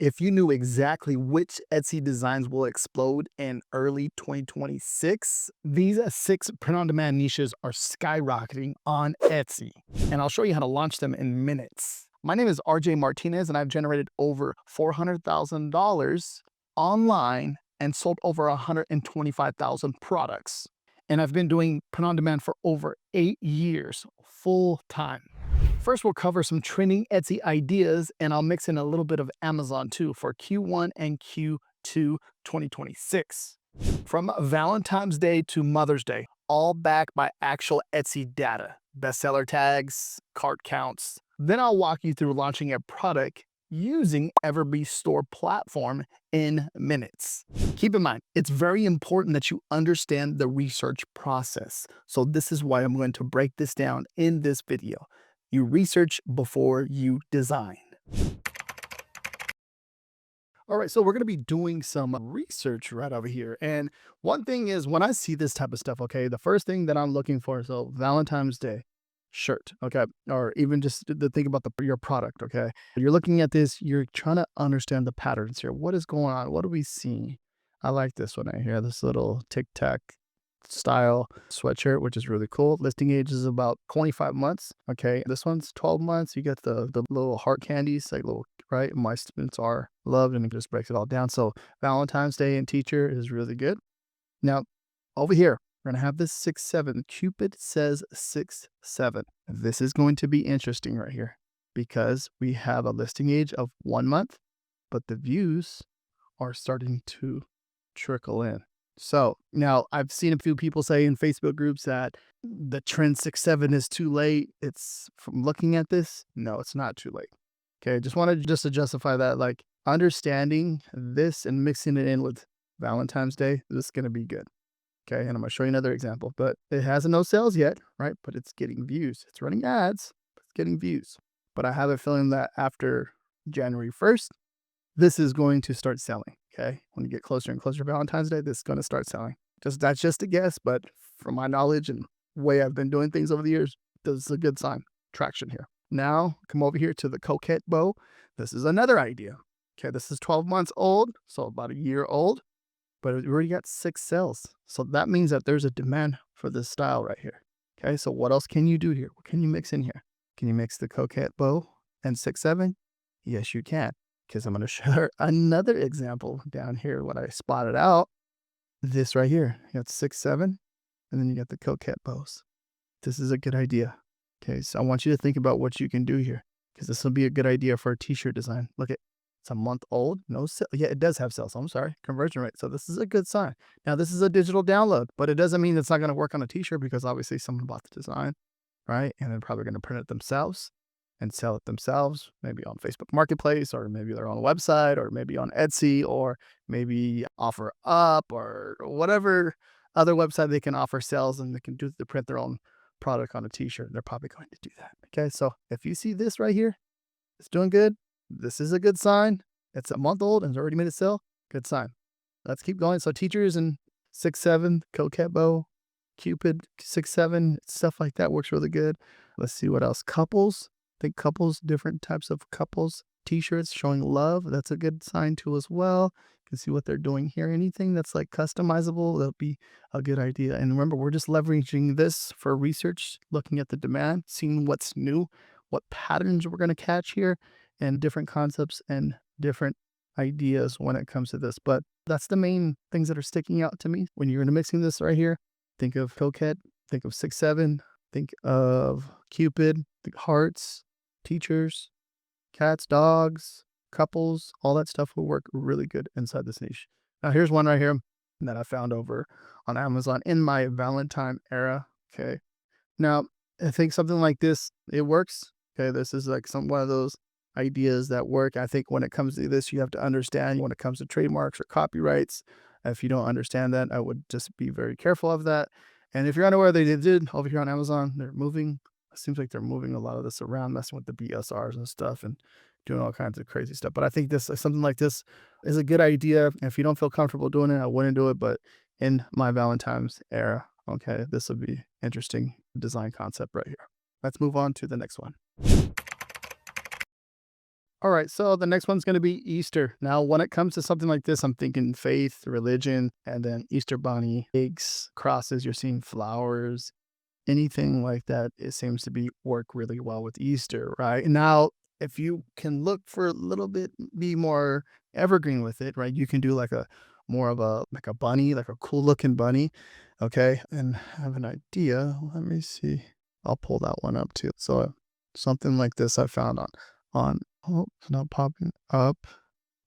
If you knew exactly which Etsy designs will explode in early 2026, these six print-on-demand niches are skyrocketing on Etsy. And I'll show you how to launch them in minutes. My name is RJ Martinez, and I've generated over $400,000 online and sold over 125,000 products. And I've been doing print-on-demand for over 8 years, full time. First, we'll cover some trending Etsy ideas, and I'll mix in a little bit of Amazon too for Q1 and Q2 2026. From Valentine's Day to Mother's Day, all backed by actual Etsy data, bestseller tags, cart counts. Then I'll walk you through launching a product using EverBee Store platform in minutes. Keep in mind, it's very important that you understand the research process. So this is why I'm going to break this down in this video. You research before you design. All right, so we're going to be doing some research right over here. And one thing is, when I see this type of stuff, okay, the first thing that I'm looking for, so Valentine's Day shirt, okay, or even just the thing about your product, okay. You're looking at this, you're trying to understand the patterns here. What is going on? What are we seeing? I like this one right here, this little tic-tac style sweatshirt, which is really cool. Listing age is about 25 months. Okay, this one's 12 months. You get the little heart candies, like little, right? My students are loved, and it just breaks it all down. So Valentine's Day and teacher is really good. Now, over here, we're gonna have this 6-7. Cupid says 6-7. This is going to be interesting right here because we have a listing age of 1 month, but the views are starting to trickle in. So now I've seen a few people say in Facebook groups that the trend 6-7 is too late. It's from looking at this. No, it's not too late. Okay. Just wanted to justify that, like understanding this and mixing it in with Valentine's Day, this is going to be good. Okay. And I'm going to show you another example, but it has no sales yet, right? But it's getting views. It's running ads, but it's getting views. But I have a feeling that after January 1st, this is going to start selling. Okay. When you get closer and closer to Valentine's Day, this is going to start selling. That's just a guess, but from my knowledge and way I've been doing things over the years, this is a good sign. Traction here. Now come over here to the coquette bow. This is another idea. Okay. This is 12 months old, so about a year old, but it already got 6 sales. So that means that there's a demand for this style right here. Okay. So what else can you do here? What can you mix in here? Can you mix the coquette bow and 6-7? Yes, you can. Because I'm going to share another example down here, what I spotted out. This right here, you got 6-7, and then you got the coquette bows. This is a good idea. Okay, so I want you to think about what you can do here, because this will be a good idea for a t-shirt design. Look at, it's a month old, no sale. Yeah, it does have sales. I'm sorry, conversion rate. So this is a good sign. Now this is a digital download, but it doesn't mean it's not going to work on a t-shirt, because obviously someone bought the design, right? And they're probably going to print it themselves and sell it themselves, maybe on Facebook Marketplace, or maybe their own website, or maybe on Etsy, or maybe OfferUp, or whatever other website they can offer sales, and they can do to print their own product on a t-shirt. They're probably going to do that. Okay, so if you see this right here, it's doing good. This is a good sign. It's a month old and it's already made it sell. Good sign. Let's keep going. So teachers and 6-7, coquette bow, Cupid 6-7, stuff like that works really good. Let's see what else. Couples. Think couples, different types of couples t-shirts showing love. That's a good sign too as well. You can see what they're doing here. Anything that's like customizable, that'll be a good idea. And remember, we're just leveraging this for research, looking at the demand, seeing what's new, what patterns we're going to catch here, and different concepts and different ideas when it comes to this. But that's the main things that are sticking out to me. When you're mixing this right here, think of coquette, think of 6-7, think of Cupid, think hearts, teachers, cats, dogs, couples, all that stuff will work really good inside this niche. Now here's one right here that I found over on Amazon in my Valentine era. Okay. Now I think something like this, it works. Okay. This is like one of those ideas that work. I think when it comes to this, you have to understand when it comes to trademarks or copyrights. If you don't understand that, I would just be very careful of that. And if you're unaware, they did over here on Amazon, they're moving. It seems like they're moving a lot of this around, messing with the BSRs and stuff and doing all kinds of crazy stuff. But I think this, something like this is a good idea. If you don't feel comfortable doing it, I wouldn't do it. But in my Valentine's era, okay, this would be interesting design concept right here. Let's move on to the next one. All right, so the next one's going to be Easter. Now, when it comes to something like this, I'm thinking faith, religion, and then Easter bunny, eggs, crosses. You're seeing flowers, anything like that. It seems to be work really well with Easter, right? Now, if you can look for a little bit, be more evergreen with it, right? You can do like a more of a like a bunny, like a cool looking bunny, okay? And have an idea. Let me see. I'll pull that one up too. So something like this I found on oh, it's not popping up.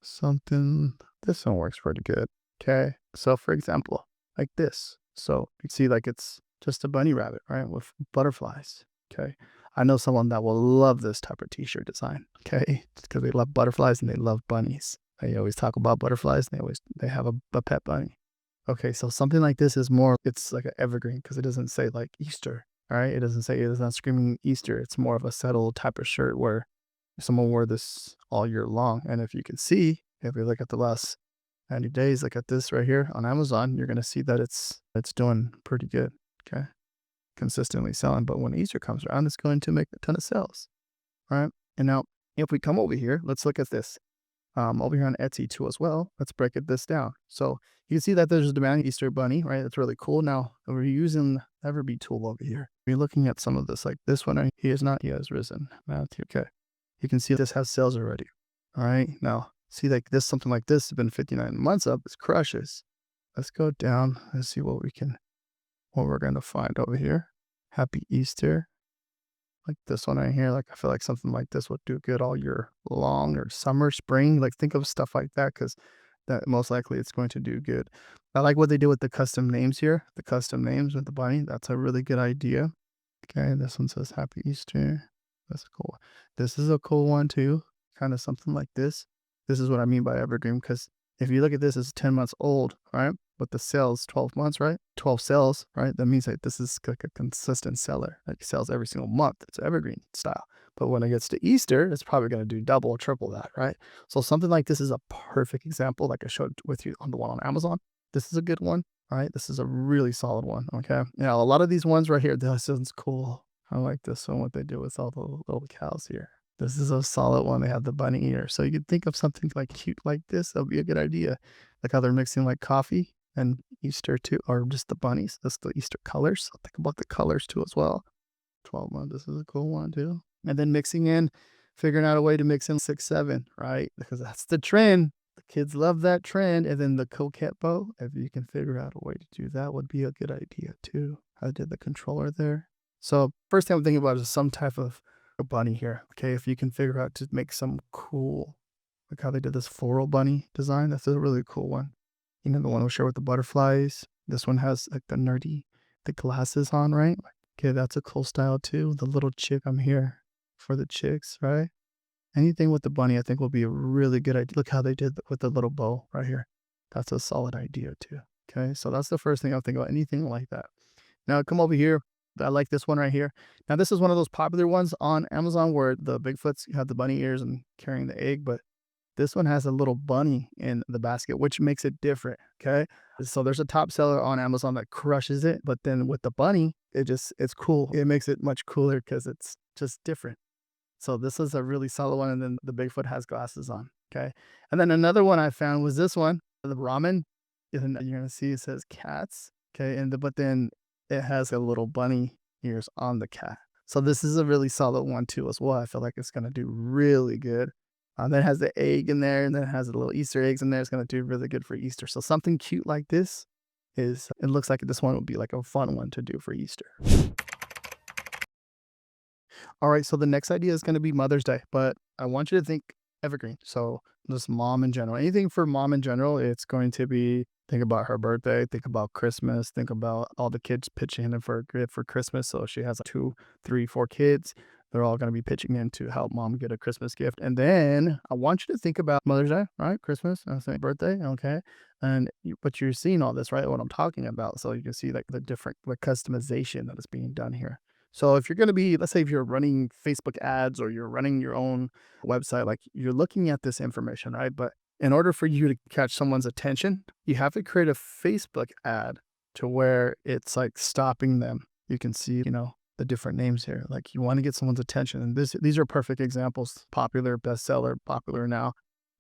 Something this one works pretty good. Okay. So for example, like this. So you see like it's just a bunny rabbit, right? With butterflies. Okay. I know someone that will love this type of t-shirt design. Okay. Because they love butterflies and they love bunnies. They always talk about butterflies and they have a pet bunny. Okay, so something like this is more, it's like an evergreen because it doesn't say like Easter, all right? It doesn't say, it's not screaming Easter. It's more of a settled type of shirt where someone wore this all year long. And if you can see, if you look at the last 90 days, like at this right here on Amazon, you're going to see that it's doing pretty good, okay? Consistently selling. But when Easter comes around, it's going to make a ton of sales, right? And now, if we come over here, let's look at this. Over here on Etsy too as well. Let's break this down. So you can see that there's a demand Easter bunny, right? That's really cool. Now we're using the EverBee tool over here. We're looking at some of this, like this one. He is not. He has risen. Matthew. Okay. You can see this has sales already. All right. Now see like this, something like this has been 59 months up. It crushes. Let's go down and see what we're going to find over here. Happy Easter. Like this one right here, like I feel like something like this would do good all year long or summer, spring. Like think of stuff like that because that most likely it's going to do good. I like what they do with the custom names here, the custom names with the bunny. That's a really good idea. Okay, this one says Happy Easter. That's cool. This is a cool one too. Kind of something like this. This is what I mean by evergreen because if you look at this, it's 10 months old, right? But the sales 12 months, right? 12 sales, right? That means that this is like a consistent seller that sells every single month. It's evergreen style. But when it gets to Easter, it's probably going to do double or triple that, right? So something like this is a perfect example, like I showed with you on the one on Amazon. This is a good one, right? This is a really solid one, okay? Now, a lot of these ones right here, this one's cool. I like this one, what they do with all the little cows here. This is a solid one. They have the bunny ear. So you could think of something like cute like this. That would be a good idea. Like how they're mixing like coffee and Easter too, or just the bunnies. That's the Easter colors. So think about the colors too as well. 12 months. This is a cool one too. And then mixing in, figuring out a way to mix in 6, 7, right? Because that's the trend. The kids love that trend. And then the coquette bow, if you can figure out a way to do that, would be a good idea too. I did the controller there. So first thing I'm thinking about is some type of a bunny here. Okay, if you can figure out to make some cool, like how they did this floral bunny design, that's a really cool one. You know, the one we share with the butterflies. This one has like the glasses on, right? Okay, that's a cool style too. The little chick, I'm here for the chicks, right? Anything with the bunny, I think will be a really good idea. Look how they did with the little bow right here. That's a solid idea too. Okay, so that's the first thing I'll think about. Anything like that. Now come over here. I like this one right here. Now this is one of those popular ones on Amazon where the Bigfoots have the bunny ears and carrying the egg, but this one has a little bunny in the basket, which makes it different. Okay. So there's a top seller on Amazon that crushes it, but then with the bunny, it's cool. It makes it much cooler because it's just different. So this is a really solid one. And then the Bigfoot has glasses on. Okay. And then another one I found was this one, the ramen. And you're going to see it says cats. Okay. But then it has a little bunny ears on the cat. So this is a really solid one too as well. I feel like it's going to do really good. Then it has the egg in there, and then it has the little Easter eggs in there. It's going to do really good for Easter. So something cute like this it looks like this one would be like a fun one to do for Easter. All right, so the next idea is going to be Mother's Day, but I want you to think evergreen. So just mom in general. Anything for mom in general, it's going to be think about her birthday, think about Christmas, think about all the kids pitching in for a gift for Christmas. So she has 2, 3, 4 kids. They're all going to be pitching in to help mom get a Christmas gift. And then I want you to think about Mother's Day, right? Christmas, I say birthday, okay? But you're seeing all this, right? What I'm talking about. So you can see like the different like customization that is being done here. So if you're going to be, let's say if you're running Facebook ads or you're running your own website, like you're looking at this information, right? But in order for you to catch someone's attention, you have to create a Facebook ad to where it's like stopping them. You can see, the different names here. Like you want to get someone's attention. And these are perfect examples. Popular, bestseller, popular now.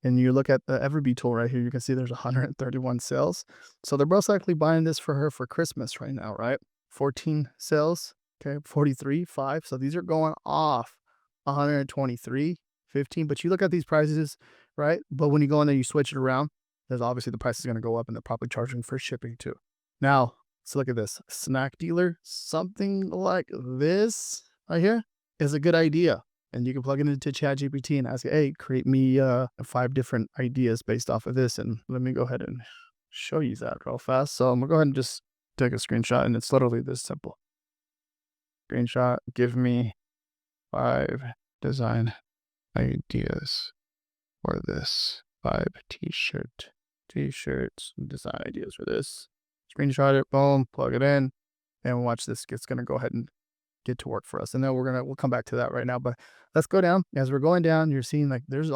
And you look at the EverBee tool right here, you can see there's 131 sales. So they're most likely buying this for her for Christmas right now, right? 14 sales, okay, 43, 5. So these are going off 123, 15. But you look at these prices, right? But when you go in there, you switch it around, there's obviously the price is going to go up and they're probably charging for shipping too. Now, so look at this snack dealer, something like this right here is a good idea. And you can plug it into ChatGPT and ask, hey, create me 5 different ideas based off of this. And let me go ahead and show you that real fast. So I'm gonna go ahead and just take a screenshot, and it's literally this simple. Screenshot, give me 5 design ideas for this. 5 t-shirts, design ideas for this. Screenshot it, boom, plug it in, and watch this. It's gonna go ahead and get to work for us. And then we'll come back to that right now. But let's go down. As we're going down, you're seeing like there's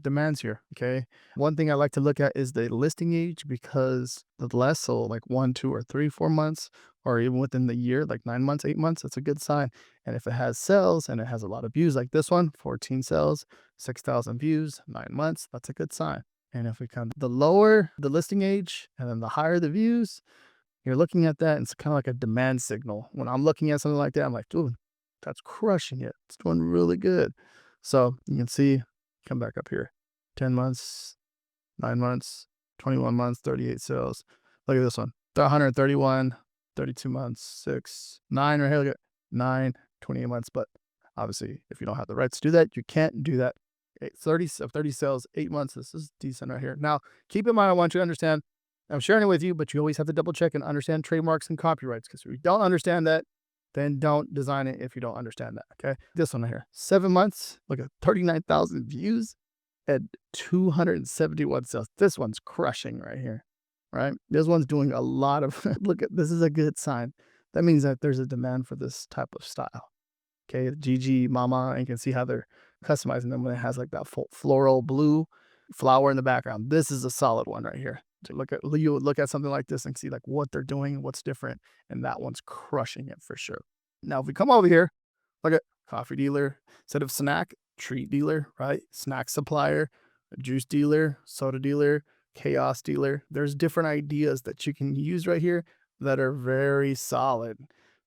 demands here. Okay. One thing I like to look at is the listing age, because the less, so like 1, 2, or 3, 4 months, or even within the year, like 9 months, 8 months, that's a good sign. And if it has sales and it has a lot of views, like this one, 14 sales, 6,000 views, 9 months, that's a good sign. And if we come the lower the listing age and then the higher the views, you're looking at that, and it's kind of like a demand signal. When I'm looking at something like that, I'm like, dude, that's crushing it. It's doing really good. So you can see, come back up here, 10 months, 9 months, 21 months, 38 sales. Look at this one, 131, 32 months, 6, 9 right here. Look at 9, 28 months. But obviously, if you don't have the rights to do that, you can't do that. 30 sales, 8 months. This is decent right here. Now, keep in mind, I want you to understand, I'm sharing it with you, but you always have to double check and understand trademarks and copyrights, because if you don't understand that, then don't design it if you don't understand that, okay? This one right here, 7 months, look at 39,000 views and 271 sales. This one's crushing right here, right? This one's doing a lot of, look at, this is a good sign. That means that there's a demand for this type of style, okay? Gigi, Mama, and you can see how they're customizing them when it has like that floral blue flower in the background. This is a solid one right here. To look at something like this and see like what they're doing, what's different, and that one's crushing it for sure. Now, if we come over here, look at coffee dealer, instead of snack, treat dealer, right? Snack supplier, juice dealer, soda dealer, chaos dealer. There's different ideas that you can use right here that are very solid.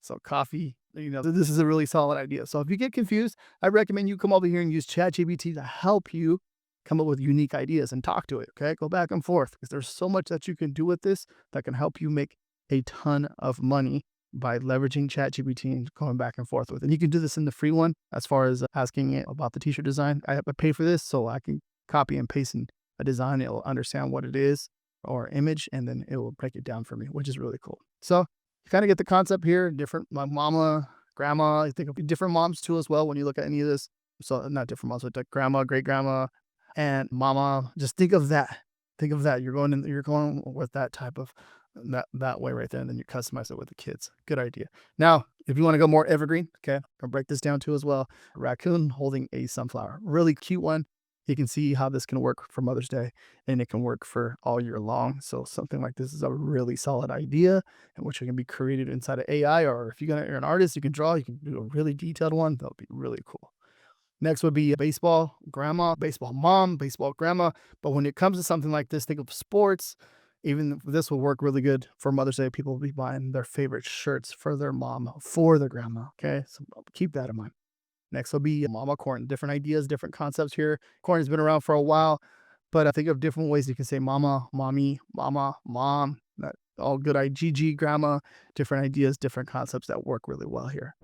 So coffee, this is a really solid idea. So if you get confused, I recommend you come over here and use ChatGPT to help you come up with unique ideas and talk to it. Okay. Go back and forth, because there's so much that you can do with this that can help you make a ton of money by leveraging ChatGPT and going back and forth with it. And you can do this in the free one as far as asking it about the t-shirt design. I have to pay for this, so I can copy and paste in a design. It will understand what it is or image, and then it will break it down for me, which is really cool. So you kind of get the concept here. Different, my mama, grandma, I think of different moms too as well when you look at any of this. So not different moms, but like grandma, great grandma, and mama. Just think of that. You're going with that type of that way right there, and then you customize it with the kids. Good idea. Now, if you want to go more evergreen, okay, I'll break this down too as well. Raccoon holding a sunflower, really cute one. You can see how this can work for Mother's Day, and it can work for all year long. So something like this is a really solid idea, and which can be created inside of AI, or if you're an artist, you can draw, you can do a really detailed one. That'll be really cool. Next would be baseball grandma, baseball mom, baseball grandma. But when it comes to something like this, think of sports. Even this will work really good for Mother's Day. People will be buying their favorite shirts for their mom, for their grandma. Okay, so keep that in mind. Next will be mama corn. Different ideas, different concepts here. Corn has been around for a while, but I think of different ways you can say mama, mommy, mama, mom. That all good. GG, grandma. Different ideas, different concepts that work really well here.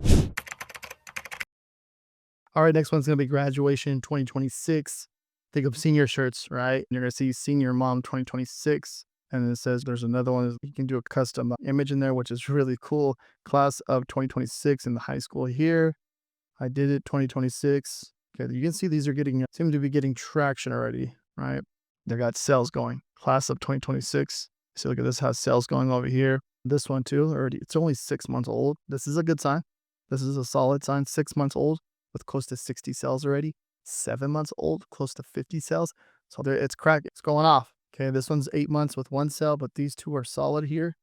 All right, next one's going to be graduation 2026. Think of senior shirts, right? You're going to see senior mom 2026. And it says there's another one. You can do a custom image in there, which is really cool. Class of 2026 in the high school here. I did it 2026. Okay, you can see these are seem to be getting traction already, right? They got sales going. Class of 2026. So look at this, has sales going over here. This one too, already. It's only 6 months old. This is a good sign. This is a solid sign. 6 months old with close to 60 sales already. 7 months old, close to 50 sales. So there, it's cracking. It's going off. Okay, this one's 8 months with 1 sale, but these two are solid here.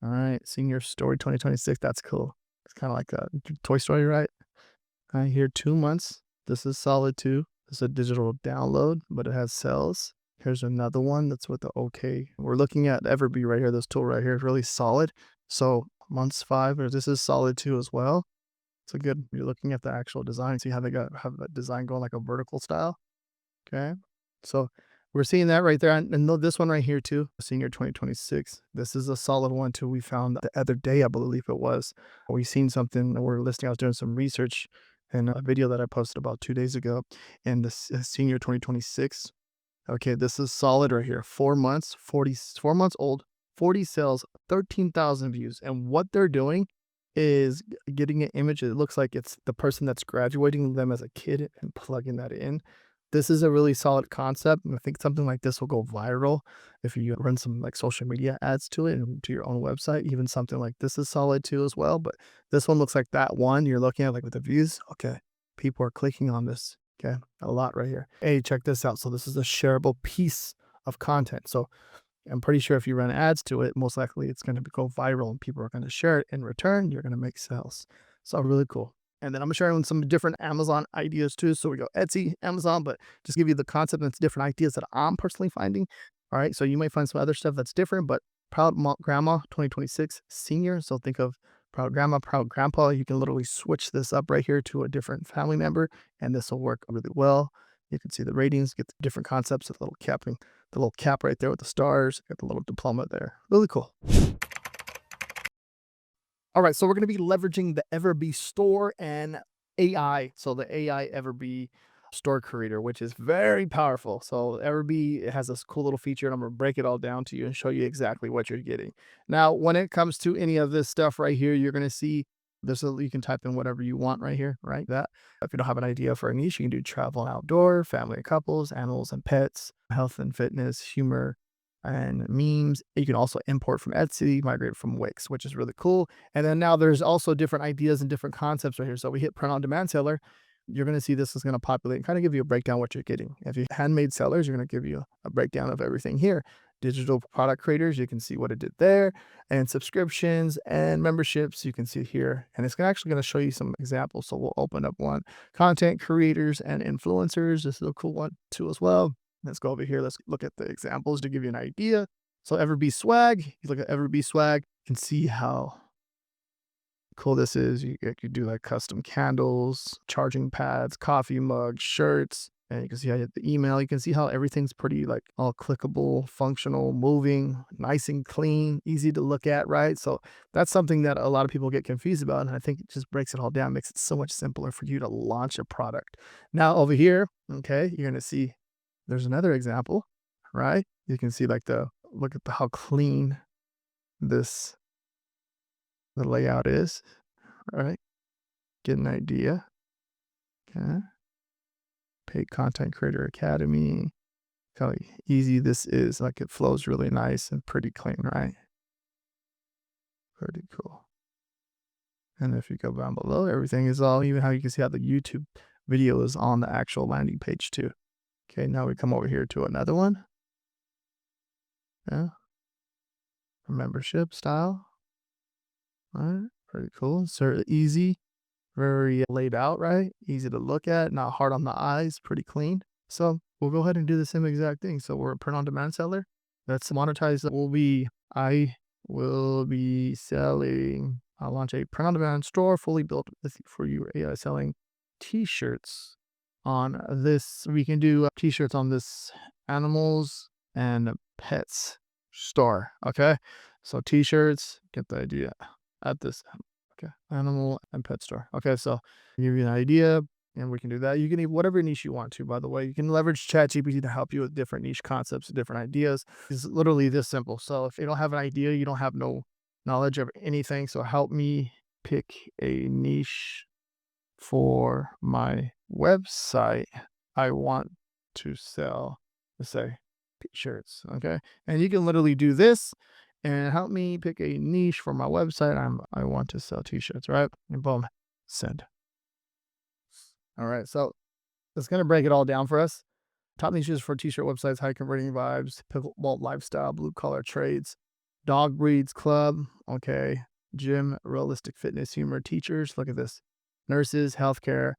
All right, senior story 2026. That's cool. It's kind of like a Toy Story, right? I hear 2 months. This is solid too. It's a digital download, but it has cells. Here's another one that's with the OK. We're looking at EverBee right here. This tool right here is really solid. So months 5, or this is solid too as well. It's a good. You're looking at the actual design. See how they have a design going like a vertical style. Okay, so we're seeing that right there, and this one right here too, Senior 2026. This is a solid one too. We found the other day, I believe it was. We seen something. We're listing. I was doing some research in a video that I posted about 2 days ago, and the Senior 2026. Okay, this is solid right here. 4 months, 4 months old, 40 sales, 13,000 views, and what they're doing is getting an image. It looks like it's the person that's graduating them as a kid and plugging that in. This is a really solid concept, and I think something like this will go viral if you run some like social media ads to it and to your own website. Even something like this is solid too as well. But this one looks like that one you're looking at, like with the views. Okay, people are clicking on this. Okay, a lot right here. Hey, check this out. So this is a shareable piece of content. So I'm pretty sure if you run ads to it, most likely it's going to go viral and people are going to share it. In return, you're going to make sales. So really cool. And then I'm sharing some different Amazon ideas too. So we go Etsy, Amazon, but just give you the concept and it's different ideas that I'm personally finding. All right. So you might find some other stuff that's different, but Proud Grandma 2026 Senior. So think of Proud Grandma, Proud Grandpa. You can literally switch this up right here to a different family member, and this will work really well. You can see the ratings, get the different concepts, the little capping, the little cap right there with the stars, get the little diploma there. Really cool. All right, so we're going to be leveraging the EverBee Store and AI. So the AI EverBee Store Creator, which is very powerful. So EverBee has this cool little feature, and I'm going to break it all down to you and show you exactly what you're getting. Now, when it comes to any of this stuff right here, you're going to see you can type in whatever you want right here, right? That if you don't have an idea for a niche, you can do travel and outdoor, family and couples, animals and pets, health and fitness, humor, and memes. You can also import from Etsy, migrate from Wix, which is really cool. And then now there's also different ideas and different concepts right here. So we hit print on demand seller. You're going to see this is going to populate and kind of give you a breakdown of what you're getting. If you handmade sellers, you're going to give you a breakdown of everything here. Digital product creators, you can see what it did there, and subscriptions and memberships, you can see here. And it's actually going to show you some examples. So we'll open up one. Content creators and influencers. This is a cool one too as well. Let's go over here. Let's look at the examples to give you an idea. So EverBee swag, you look at EverBee swag, you can see how cool this is. You could do like custom candles, charging pads, coffee mugs, shirts, and you can see how you have the email. You can see how everything's pretty like all clickable, functional, moving, nice and clean, easy to look at, right? So that's something that a lot of people get confused about, and I think it just breaks it all down, makes it so much simpler for you to launch a product. Now over here, okay, you're gonna see there's another example, right? You can see like look at how clean the layout is, right? Get an idea. Okay. Paid Content Creator Academy. How easy this is. Like it flows really nice and pretty clean, right? Pretty cool. And if you go down below, everything is all, even how you can see how the YouTube video is on the actual landing page too. Okay, now we come over here to another one. Yeah. Membership style. All right, pretty cool. So easy, very laid out, right? Easy to look at, not hard on the eyes, pretty clean. So we'll go ahead and do the same exact thing. So we're a print on demand seller. Let's monetize. I will be selling. I'll launch a print on demand store fully built for you selling t-shirts on this. We can do t-shirts on this animals and pets store. Okay. So t-shirts, get the idea at this. Okay. Animal and pet store. Okay. So give you an idea and we can do that. You can even whatever niche you want to, by the way. You can leverage ChatGPT to help you with different niche concepts, different ideas. It's literally this simple. So if you don't have an idea, you don't have no knowledge of anything. So help me pick a niche for my website. I want to sell, let's say, t-shirts. Okay. And you can literally do this and help me pick a niche for my website. I want to sell t-shirts, right? And boom, send. All right. So it's going to break it all down for us. Top niches for t-shirt websites, high converting vibes, pickleball lifestyle, blue collar trades, dog breeds club. Okay. gym, realistic fitness, humor, teachers. Look at this. Nurses, healthcare,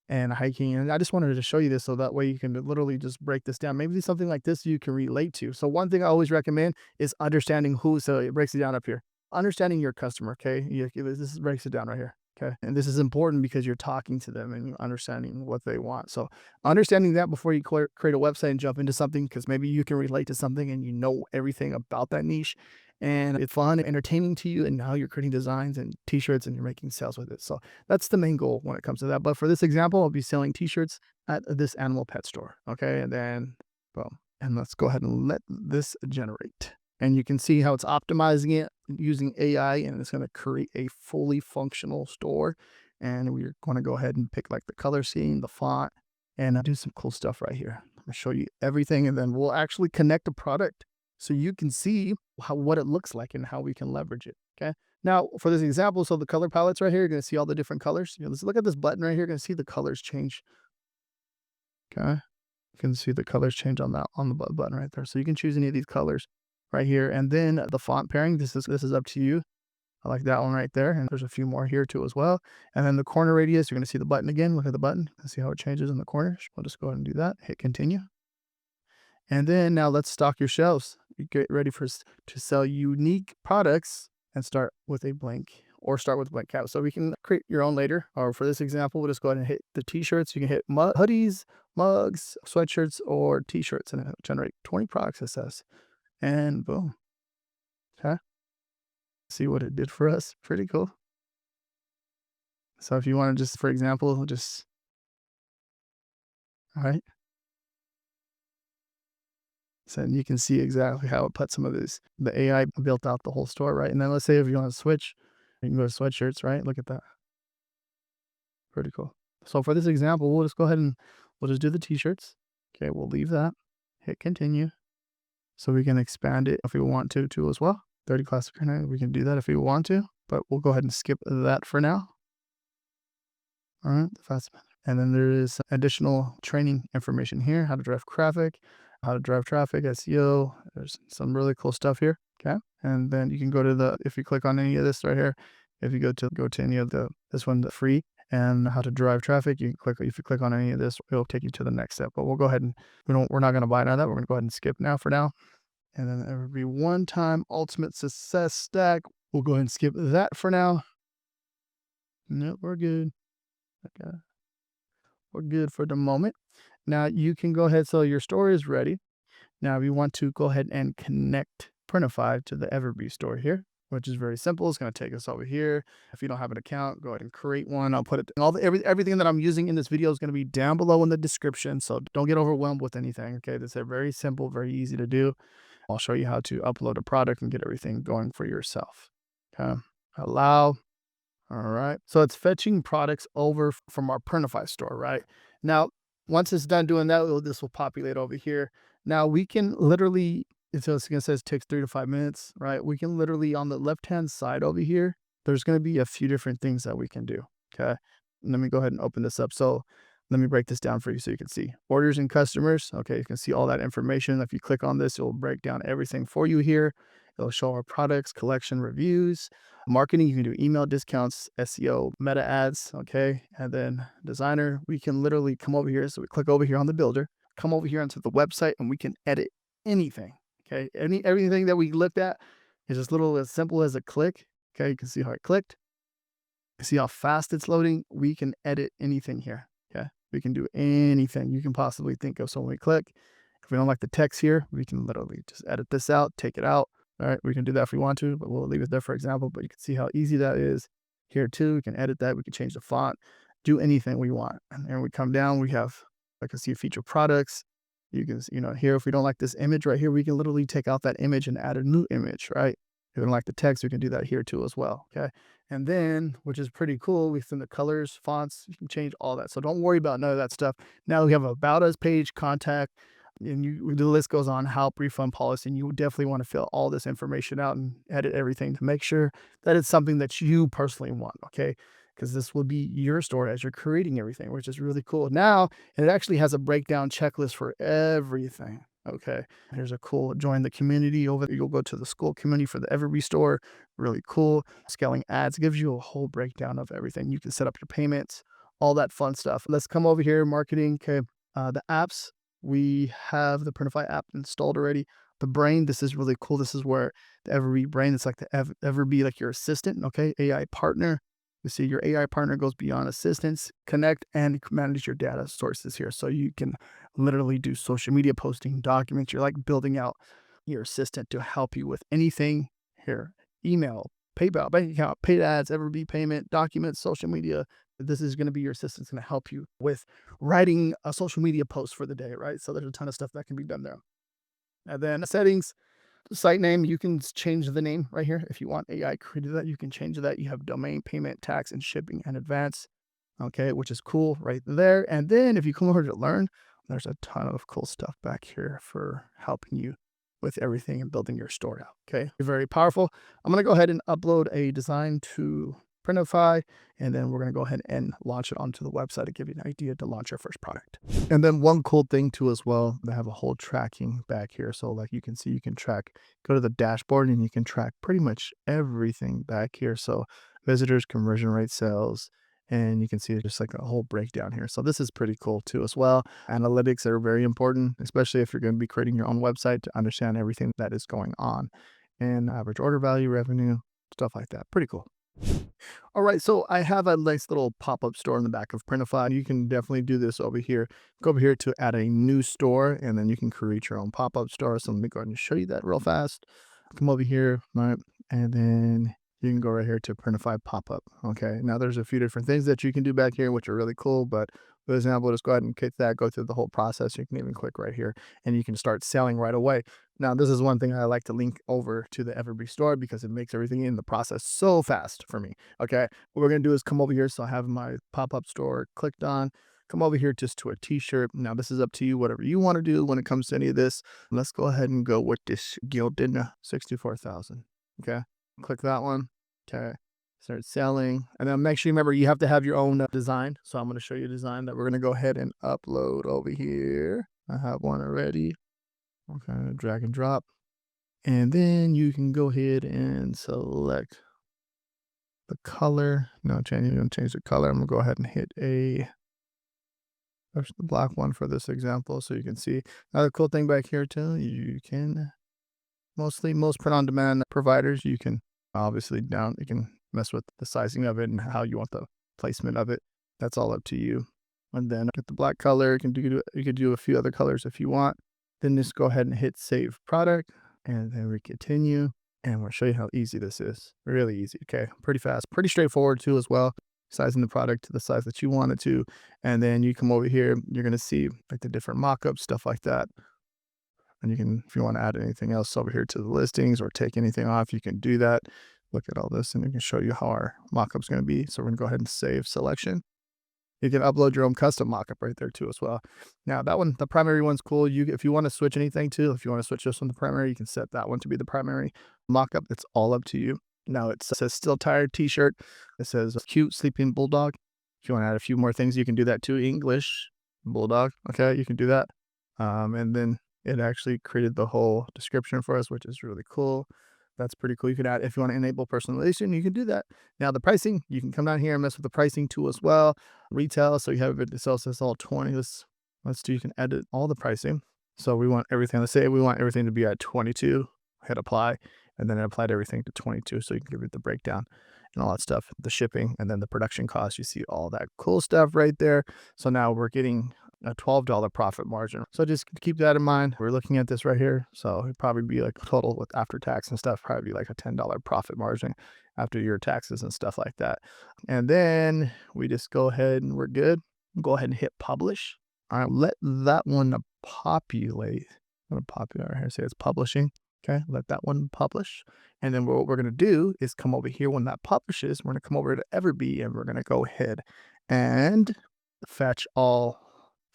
and hiking. And I just wanted to show you this so that way you can literally just break this down. Maybe something like this you can relate to. So one thing I always recommend is understanding who, so it breaks it down up here. Understanding your customer, okay? This breaks it down right here. Okay. And this is important because you're talking to them and you're understanding what they want. So understanding that before you create a website and jump into something, because maybe you can relate to something and you know everything about that niche and it's fun and entertaining to you. And now you're creating designs and t-shirts and you're making sales with it. So that's the main goal when it comes to that. But for this example, I'll be selling t-shirts at this animal pet store. Okay. And then, boom. And let's go ahead and let this generate. And you can see how it's optimizing it using AI, and it's going to create a fully functional store. And we're going to go ahead and pick like the color scheme, the font, and do some cool stuff right here. I'm going to show you everything, and then we'll actually connect a product so you can see what it looks like and how we can leverage it. Okay. Now for this example, so the color palettes right here, you're going to see all the different colors. Let's look at this button right here. You're going to see the colors change. Okay. You can see the colors change on the button right there. So you can choose any of these colors right here. And then the font pairing, this is up to you. I like that one right there. And there's a few more here too as well. And then the corner radius, you're going to see the button again. Look at the button. See how it changes in the corner. We'll just go ahead and do that. Hit continue. And then now let's stock your shelves. You get ready to sell unique products and start with a blank canvas. So we can create your own later. Or for this example, we'll just go ahead and hit the t-shirts. You can hit hoodies, mugs, sweatshirts, or t-shirts, and it'll generate 20 products, it says. And boom. Okay. See what it did for us. Pretty cool. So if you want to just, for example, all right. So you can see exactly how it put some of this. The AI built out the whole store, right? And then let's say if you want to switch, you can go to sweatshirts, right? Look at that. Pretty cool. So for this example, we'll just go ahead and we'll just do the t-shirts. Okay, we'll leave that. Hit continue. So we can expand it if we want to too as well. 30 classic, we can do that if we want to, but we'll go ahead and skip that for now. All right, and then there is additional training information here, how to drive traffic, SEO. There's some really cool stuff here. Okay. And then you can go to if you click on any of this right here, if you go to any of this one, the free and how to drive traffic, if you click on any of this, it'll take you to the next step. But we'll go ahead and we're not going to buy none of that. We're going to go ahead and skip now for now. And then EverBee one-time ultimate success stack. We'll go ahead and skip that for now. Nope, we're good. Okay. We're good for the moment. Now you can go ahead. So your store is ready. Now we want to go ahead and connect Printify to the EverBee store here, which is very simple. It's going to take us over here. If you don't have an account, go ahead and create one. I'll put it everything that I'm using in this video is going to be down below in the description. So don't get overwhelmed with anything. Okay. This is very simple, very easy to do. I'll show you how to upload a product and get everything going for yourself. Okay. Allow. All right. So it's fetching products over from our Printify store, right? Now, once it's done doing that, this will populate over here. Now we can literally, it's going to say it takes 3 to 5 minutes, right? We can literally on the left-hand side over here, there's going to be a few different things that we can do. Okay. Let me go ahead and open this up. So let me break this down for you so you can see orders and customers. Okay. You can see all that information. If you click on this, it will break down everything for you here. It'll show our products, collection, reviews, marketing. You can do email discounts, SEO, meta ads. Okay. And then designer, we can literally come over here. So we click over here on the builder, come over here onto the website, and we can edit anything. Okay. Everything that we looked at is as simple as a click. Okay. You can see how it clicked. You see how fast it's loading. We can edit anything here. Okay. We can do anything you can possibly think of. So when we click, if we don't like the text here, we can literally just edit this out, take it out. All right. We can do that if we want to, but we'll leave it there for example. But you can see how easy that is here too. We can edit that. We can change the font, do anything we want. And then we come down, I can see feature products. You can, here, if we don't like this image right here, we can literally take out that image and add a new image, right? If we don't like the text, we can do that here too as well. Okay. And then, which is pretty cool, within the colors, fonts, you can change all that. So don't worry about none of that stuff. Now we have a about us page, contact, and the list goes on, help, refund policy, and you definitely want to fill all this information out and edit everything to make sure that it's something that you personally want. Okay. Because this will be your store as you're creating everything, which is really cool. Now, it actually has a breakdown checklist for everything. Okay, here's a cool join the community over there. You'll go to the school community for the EverBee Store. Really cool. Scaling ads gives you a whole breakdown of everything. You can set up your payments, all that fun stuff. Let's come over here, marketing. Okay, the apps. We have the Printify app installed already. The brain, this is really cool. This is where the EverBee brain, it's like the EverBee, like your assistant, okay? AI partner. You see your AI partner goes beyond assistance, connect and manage your data sources here. So you can literally do social media posting, documents. You're like building out your assistant to help you with anything here. Email, PayPal, bank account, paid ads, EverBee payment, documents, social media. This is going to be your assistant. It's going to help you with writing a social media post for the day, right? So there's a ton of stuff that can be done there. And then settings, site name, you can change the name right here. If you want AI created that, you can change that. You have domain, payment, tax, and shipping and advance. Okay, which is cool right there. And then if you come over to learn, there's a ton of cool stuff back here for helping you with everything and building your store out. Okay, very powerful. I'm going to go ahead and upload a design to Printify, and then we're going to go ahead and launch it onto the website to give you an idea to launch your first product. And then one cool thing too as well, they have a whole tracking back here. So like you can see, you can track, go to the dashboard and you can track pretty much everything back here. So visitors, conversion rate, sales, and you can see just like a whole breakdown here. So this is pretty cool too as well. Analytics are very important, especially if you're going to be creating your own website to understand everything that is going on, and average order value, revenue, stuff like that. Pretty cool. All right, so I have a nice little pop-up store in the back of Printify. You can definitely do this over here. Go over here to add a new store, and then you can create your own pop-up store. So let me go ahead and show you that real fast. Come over here, right, and then you can go right here to Printify pop-up. Okay, now there's a few different things that you can do back here, which are really cool, but for example, just go ahead and click that, go through the whole process. You can even click right here, and you can start selling right away. Now, this is one thing I like to link over to the EverBee Store because it makes everything in the process so fast for me. Okay, what we're gonna do is come over here. So I have my pop-up store clicked on. Come over here just to a t-shirt. Now, this is up to you, whatever you want to do when it comes to any of this. Let's go ahead and go with this gilded 64,000. Okay, click that one. Okay, start selling. And then make sure you remember you have to have your own design. So I'm going to show you a design that we're going to go ahead and upload over here. I have one already. Okay, drag and drop. And then you can go ahead and select the color. No, change, you're going to change the color. I'm going to go ahead and hit there's the black one for this example. So you can see another cool thing back here too. You can most print-on-demand providers, you can obviously you can mess with the sizing of it and how you want the placement of it. That's all up to you. And then get the black color. You can do a few other colors if you want. Then just go ahead and hit save product, and then we continue, and we'll show you how easy this is. Really easy. Okay, pretty fast, pretty straightforward too as well. Sizing the product to the size that you want it to, and then you come over here. You're gonna see like the different mock-ups, stuff like that. And you can, if you want to add anything else over here to the listings or take anything off, you can do that. Look at all this, and we can show you how our mockup is going to be. So we're going to go ahead and save selection. You can upload your own custom mockup right there too as well. Now that one, the primary one's cool. If you want to switch anything too, if you want to switch this one to primary, you can set that one to be the primary mockup. It's all up to you. Now it says still tired t-shirt. It says cute sleeping bulldog. If you want to add a few more things, you can do that too. English bulldog. Okay, you can do that. And then it actually created the whole description for us, which is really cool. That's pretty cool. You can add, if you want to enable personalization, you can do that. Now the pricing, you can come down here and mess with the pricing too as well. Retail, so you have it sells all 20. Let's do, you can edit all the pricing. So we want everything, let's say we want everything to be at 22, hit apply, and then it applied everything to 22. So you can give it the breakdown and all that stuff, the shipping, and then the production cost. You see all that cool stuff right there. So now we're getting a $12 profit margin. So just keep that in mind. We're looking at this right here. So it'd probably be like total with after tax and stuff, probably be like a $10 profit margin after your taxes and stuff like that. And then we just go ahead and we're good. Go ahead and hit publish. All right, let that one populate. I'm going to populate right here. Say it's publishing. Okay, let that one publish. And then what we're going to do is come over here when that publishes. We're going to come over to EverBee and we're going to go ahead and fetch all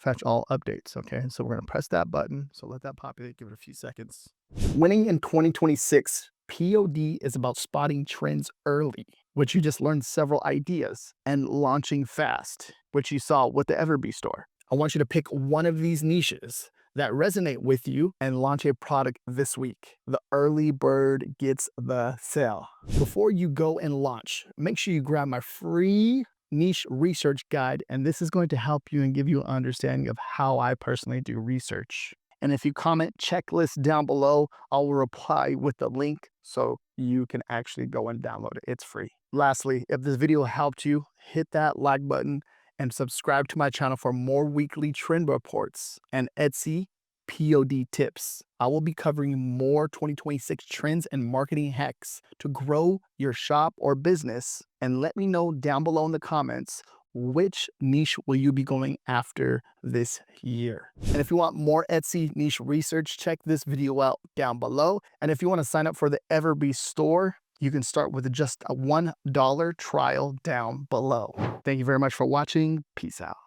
updates. Okay, so we're going to press that button. So let that populate, give it a few seconds. Winning in 2026, POD is about spotting trends early, which you just learned several ideas, and launching fast, which you saw with the EverBee Store. I want you to pick one of these niches that resonate with you and launch a product this week. The early bird gets the sale. Before you go and launch, make sure you grab my free niche research guide, and this is going to help you and give you an understanding of how I personally do research. And if you comment checklist down below, I will reply with the link so you can actually go and download it. It's free. Lastly, if this video helped you, hit that like button and subscribe to my channel for more weekly trend reports and Etsy POD tips. I will be covering more 2026 trends and marketing hacks to grow your shop or business. And let me know down below in the comments, which niche will you be going after this year? And if you want more Etsy niche research, check this video out down below. And if you want to sign up for the EverBee Store, you can start with just a $1 trial down below. Thank you very much for watching. Peace out.